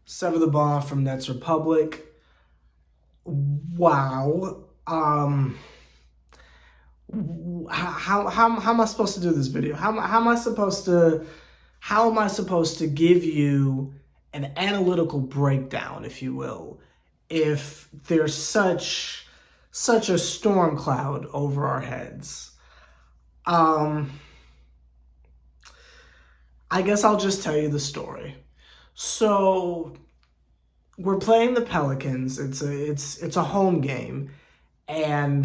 Sever the Bond from Nets Republic. Wow. How am I supposed to do this video? How am I supposed to give you an analytical breakdown, if you will, if there's such a storm cloud over our heads? I guess I'll just tell you the story. So we're playing the Pelicans. It's a home game, and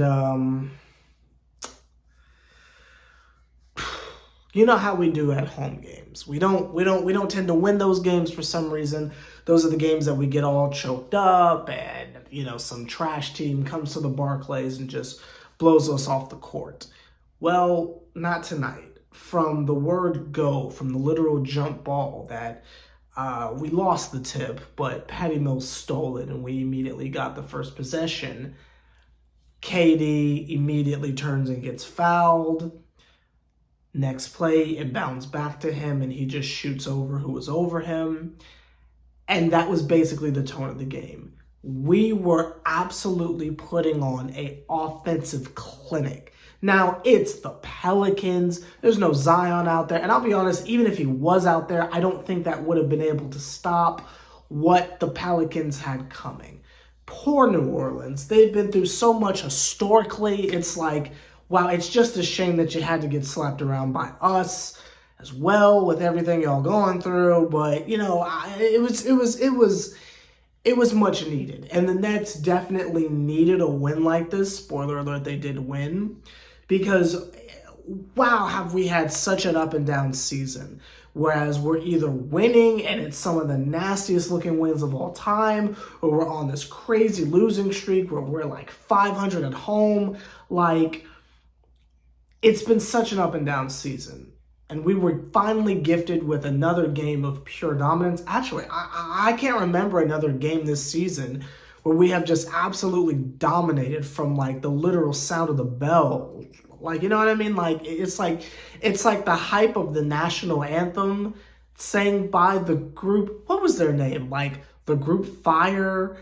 you know how we do at home games. We don't tend to win those games for some reason. Those are the games that we get all choked up, and some trash team comes to the Barclays and just blows us off the court. Well, not tonight. From the word go, from the literal jump ball that we lost the tip, but Patty Mills stole it, and we immediately got the first possession. KD immediately turns and gets fouled. Next play, it bounced back to him, and he just shoots over who was over him. And that was basically the tone of the game. We were absolutely putting on an offensive clinic. Now, it's the Pelicans. There's no Zion out there. And I'll be honest, even if he was out there, I don't think that would have been able to stop what the Pelicans had coming. Poor New Orleans. They've been through so much historically. It's like, wow, it's just a shame that you had to get slapped around by us as well with everything y'all going through. But, it was much needed. And the Nets definitely needed a win like this. Spoiler alert, they did win. Because, wow, have we had such an up and down season. Whereas we're either winning and it's some of the nastiest looking wins of all time, or we're on this crazy losing streak where we're like 500 at home. Like, it's been such an up and down season. And we were finally gifted with another game of pure dominance. Actually, I can't remember another game this season where we have just absolutely dominated from like the literal sound of the bell. Like, you know what I mean? Like, it's like the hype of the national anthem sang by the group. What was their name? Like the group Fire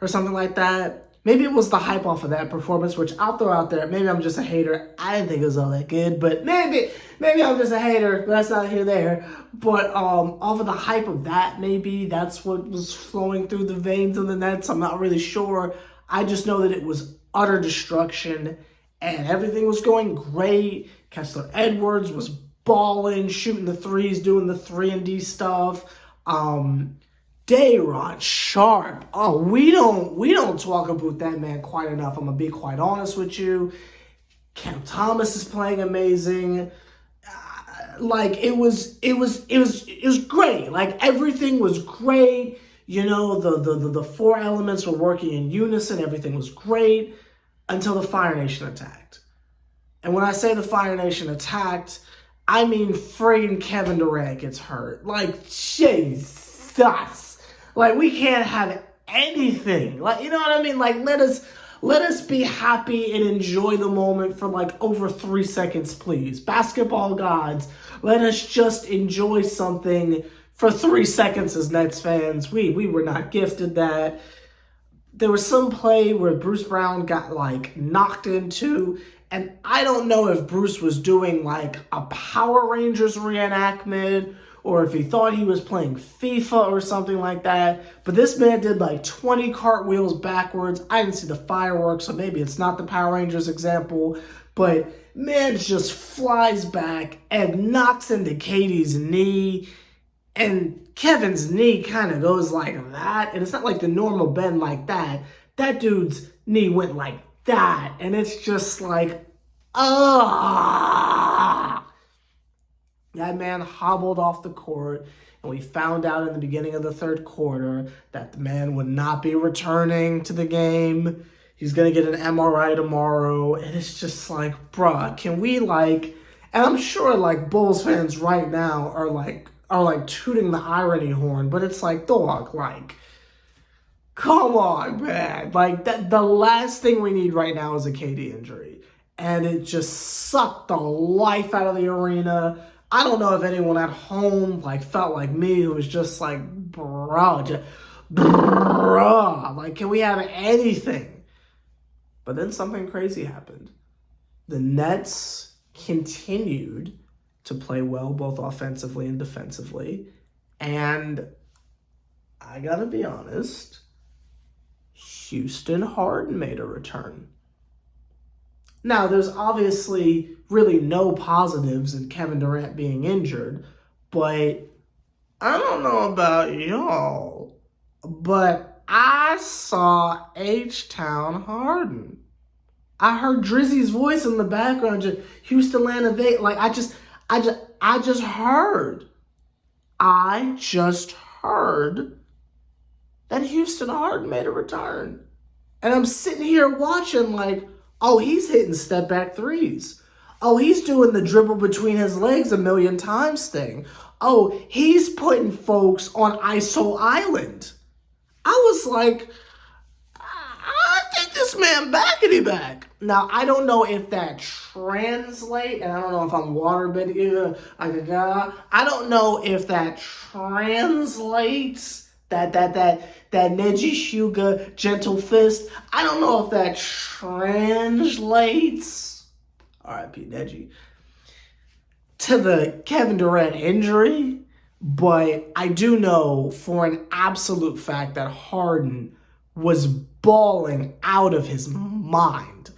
or something like that. Maybe it was the hype off of that performance, which I'll throw out there. Maybe I'm just a hater. I didn't think it was all that good, but maybe I'm just a hater. That's not here there. But off of the hype of that, maybe that's what was flowing through the veins of the Nets. I'm not really sure. I just know that it was utter destruction, and everything was going great. Kessler Edwards was balling, shooting the threes, doing the 3-and-D stuff. Day'Ron Sharpe. Oh, we don't talk about that man quite enough. I'm gonna be quite honest with you. Cam Thomas is playing amazing. Like it was great. Like everything was great. The four elements were working in unison. Everything was great until the Fire Nation attacked. And when I say the Fire Nation attacked, I mean friggin' Kevin Durant gets hurt. Like Jesus. Like, we can't have anything. Like, you know what I mean? Like, let us be happy and enjoy the moment for like over 3 seconds, please. Basketball gods, let us just enjoy something for 3 seconds as Nets fans. We were not gifted that. There was some play where Bruce Brown got like knocked into, and I don't know if Bruce was doing like a Power Rangers reenactment or if he thought he was playing FIFA or something like that. But this man did like 20 cartwheels backwards. I didn't see the fireworks, so maybe it's not the Power Rangers example. But man just flies back and knocks into Katie's knee. And Kevin's knee kind of goes like that. And it's not like the normal bend like that. That dude's knee went like that. And it's just like, ah. That man hobbled off the court, and we found out in the beginning of the third quarter that the man would not be returning to the game. He's going to get an MRI tomorrow, and it's just like, bruh, can we and I'm sure like Bulls fans right now are like tooting the irony horn, but it's like, dog, like, come on, man. Like, that the last thing we need right now is a KD injury, and it just sucked the life out of the arena. I don't know if anyone at home like felt like me, who was just like, bruh, like, can we have anything? But then something crazy happened. The Nets continued to play well, both offensively and defensively. And I gotta be honest, Houston Harden made a return. Now, there's obviously really no positives in Kevin Durant being injured, but I don't know about y'all, but I saw H-Town Harden. I heard Drizzy's voice in the background, just Houston, land of eight. Like, I just heard that Houston Harden made a return. And I'm sitting here watching like, oh, he's hitting step back threes. Oh, he's doing the dribble between his legs a million times thing. Oh, he's putting folks on ISO Island. I was like, I think this man backity back. Now, I don't know if that translates, and I don't know if I'm waterbending. I don't know if that translates. That Neji Shuga gentle fist. I don't know if that translates. R.I.P. Neji. To the Kevin Durant injury, but I do know for an absolute fact that Harden was balling out of his mind.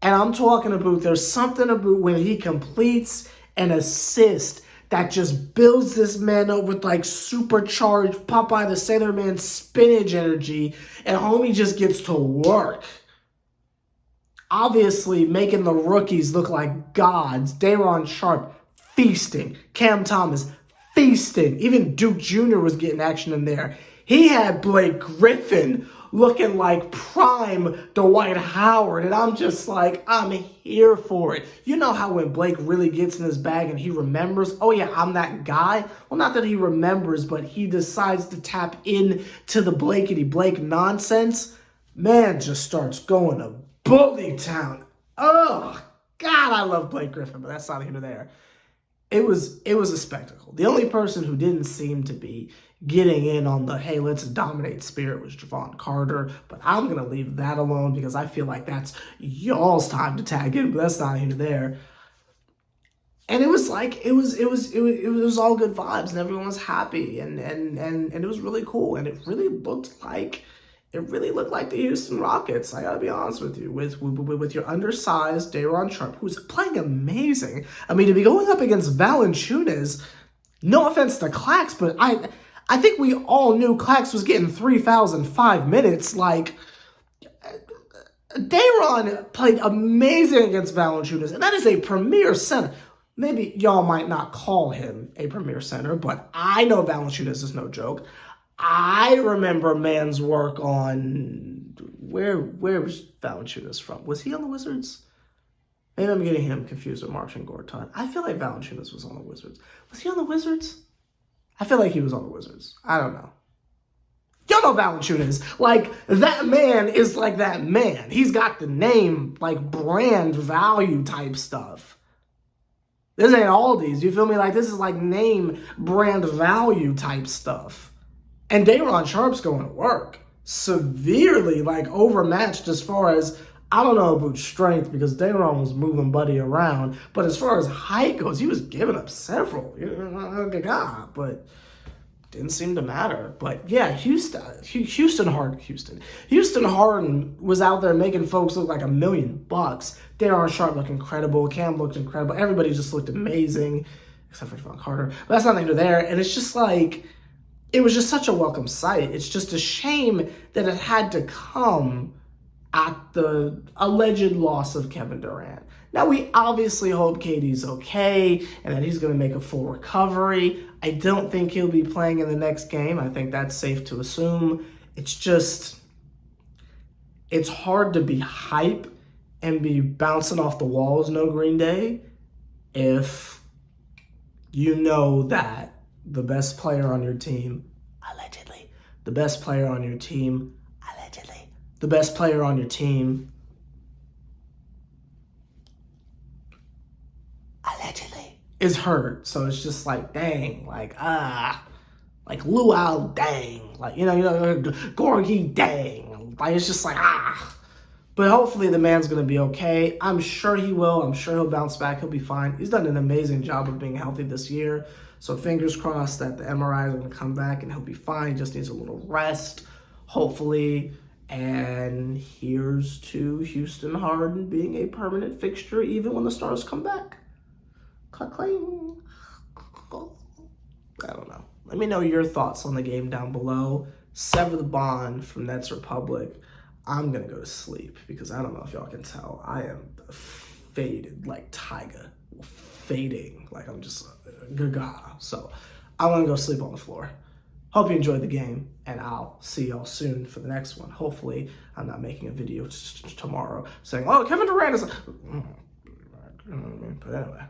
And I'm talking about, there's something about when he completes an assist that just builds this man up with like supercharged Popeye the Sailor Man spinach energy, and homie just gets to work. Obviously making the rookies look like gods. Day'Ron Sharpe feasting. Cam Thomas feasting. Even Duke Jr. was getting action in there. He had Blake Griffin looking like prime Dwight Howard. And I'm just like, I'm here for it. You know how when Blake really gets in his bag and he remembers, oh yeah, I'm that guy? Well, not that he remembers, but he decides to tap into the Blakeity Blake nonsense. Man just starts going to Bully Town. Oh, God, I love Blake Griffin, but that's not here nor there. It was a spectacle. The only person who didn't seem to be getting in on the, hey, let's dominate spirit was Javon Carter, but I'm going to leave that alone because I feel like that's y'all's time to tag in, but that's not here nor there. And it was like, it was all good vibes and everyone was happy and it was really cool. And it really looked like the Houston Rockets. I gotta be honest with you, with your undersized Day'Ron Sharpe, who's playing amazing. I mean, to be going up against Valanciunas, no offense to Clax, but I think we all knew Clax was getting 3 fouls in 5 minutes. Like, Day'Ron played amazing against Valanciunas, and that is a premier center. Maybe y'all might not call him a premier center, but I know Valanciunas is no joke. I remember man's work on, where was Valanciunas from? Was he on the Wizards? Maybe I'm getting him confused with Marcin Gortat. I feel like Valanciunas was on the Wizards. Was he on the Wizards? I feel like he was on the Wizards. I don't know. Y'all know Valanciunas. Like, that man is like that man. He's got the name, like, brand value type stuff. This ain't Aldi's, you feel me? Like, this is like name brand value type stuff. And Day'Ron Sharpe's going to work. Severely, like, overmatched as far as, I don't know about strength because Day'Ron was moving Buddy around. But as far as height goes, he was giving up several. But didn't seem to matter. But yeah, Houston Harden was out there making folks look like $1 million. Day'Ron Sharpe looked incredible. Cam looked incredible. Everybody just looked amazing, except for Javon Carter. But that's nothing to there. And it's just like, it was just such a welcome sight. It's just a shame that it had to come at the alleged loss of Kevin Durant. Now, we obviously hope KD's okay and that he's going to make a full recovery. I don't think he'll be playing in the next game. I think that's safe to assume. It's just, it's hard to be hype and be bouncing off the walls, no Green Day, if you know that the best player on your team, allegedly, the best player on your team, allegedly, the best player on your team, allegedly, is hurt. So it's just like, dang, like Luau, dang, like, Gorgie, dang. Like, it's just like, But hopefully the man's going to be okay. I'm sure he will. I'm sure he'll bounce back. He'll be fine. He's done an amazing job of being healthy this year. So fingers crossed that the MRI is going to come back and he'll be fine. Just needs a little rest, hopefully. And here's to Houston Harden being a permanent fixture even when the stars come back. Clang. I don't know. Let me know your thoughts on the game down below. Sever the bond from Nets Republic. I'm going to go to sleep because I don't know if y'all can tell. I am faded like Tyga. Fading like I'm just gaga. So I want to go sleep on the floor. Hope you enjoyed the game, and I'll see y'all soon for the next one. Hopefully, I'm not making a video tomorrow saying, oh, Kevin Durant is... But anyway.